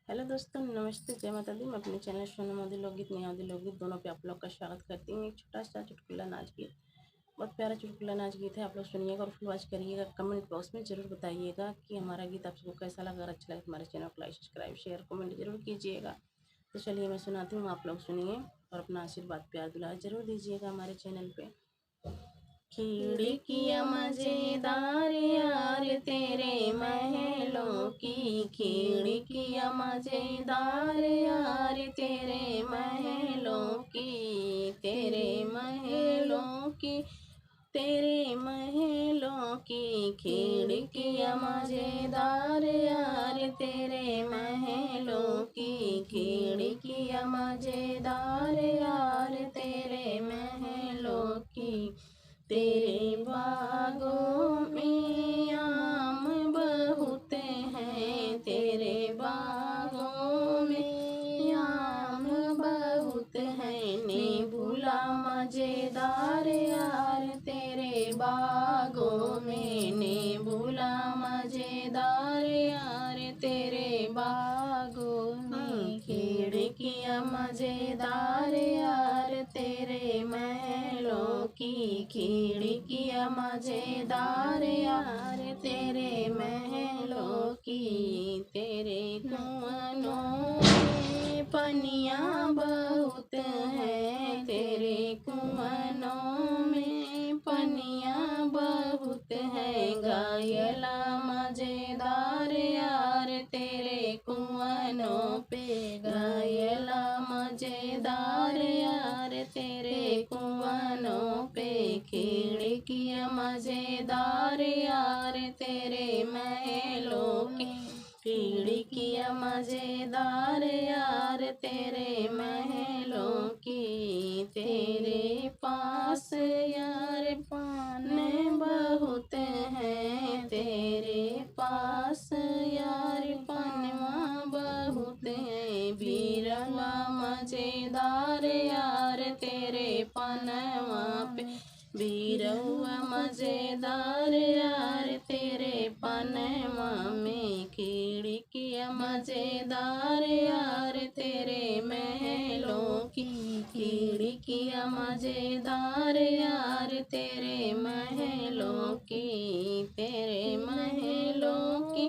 Hello दोस्तों, नमस्ते, जय माता दी। मैं अपने चैनल सोनम मोदी लोकगीत नेहादी लोकगीत दोनों पे आप लोग का स्वागत करती हूँ। एक छोटा सा चुटकुला नाच गीत, बहुत प्यारा चुटकुला नाच गीत है। आप लोग सुनिएगा और फुल वॉच करिएगा। कमेंट बॉक्स में जरूर बताइएगा कि हमारा गीत आप सबको कैसा लगा। अगर अच्छा लगे तो हमारे चैनल को लाइक, सब्सक्राइब, शेयर, कमेंट जरूर कीजिएगा। तो चलिए मैं सुनाती हूँ, आप लोग सुनिए और अपना आशीर्वाद प्यार दुलार जरूर दीजिएगा हमारे चैनल पे। खिड़कियाँ मजेदार यार तेरे महलों की, खिड़कियाँ मजेदार यार तेरे महलों की, तेरे महलों की, तेरे महलों की खिड़कियाँ मजेदार यार तेरे महलों की, खिड़कियाँ मजेदार यार तेरे महलों की। तेरे बागों में आम बहुत हैं, तेरे बागों में आम बहुत हैं, नेबुला मजेदार यार तेरे बागों में, नेबुला मजेदार यार तेरे बागों में, खिड़कियाँ मजेदार यार तेरे महलों की, खिड़कियाँ मजेदार यार तेरे महलों की। तेरे कुआनों में पनियाँ बहुत हैं, तेरे कुआनों में पनियाँ बहुत हैं, घायला मजेदार यार तेरे कुआनों पे, घायला मजेदार यार तेरे कुआनों पे, खिड़कियाँ मजेदार यार तेरे महलों की, खिड़कियाँ मजेदार यार तेरे महलों की। तेरे पास यार पान बहुत हैं, तेरे पास यार पनवा बहुत हैं, बीरवा मजेदार यार तेरे पनवा पे, बीरवा मजेदार यार तेरे पनवा में, खिड़कियाँ मजेदार यार तेरे महलों की, खिड़कियाँ मजेदार यार तेरे महलों की, तेरे महलों की,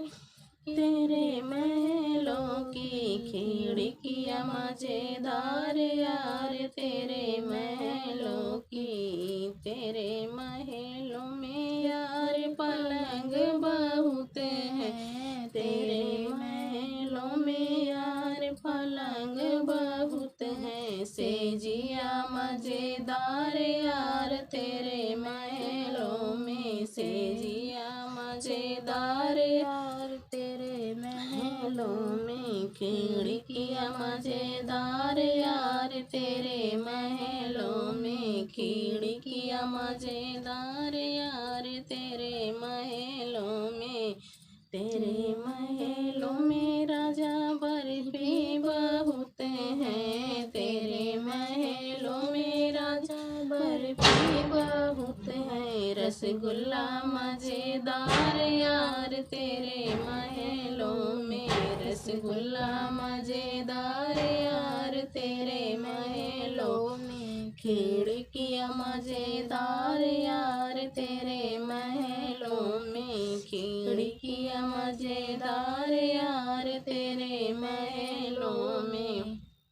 तेरे महलों की, खिड़कियाँ मजेदार यार तेरे महलों की। तेरे महलों में यार पलंग बहुत हैं, तेरे महलों में यार पलंग बहुत हैं, सेजिया मजेदार यार तेरे महलों में, सेजिया मजेदार यार तेरे महलों में, खिड़कियाँ मजेदार यार तेरे महलों में, खिड़कियाँ मजेदार यार तेरे महलों में। तेरे महलों में राजा बर्फी बहुत हैं, तेरे महलों में राजा बर्फी बहुत हैं, रसगुल्ला मजेदार यार तेरे महलों में, रसगुल्ला मजेदार यार तेरे महलों में, खिड़कियाँ मजेदार यार तेरे महलों में, खिड़कियाँ मजेदार यार तेरे महलों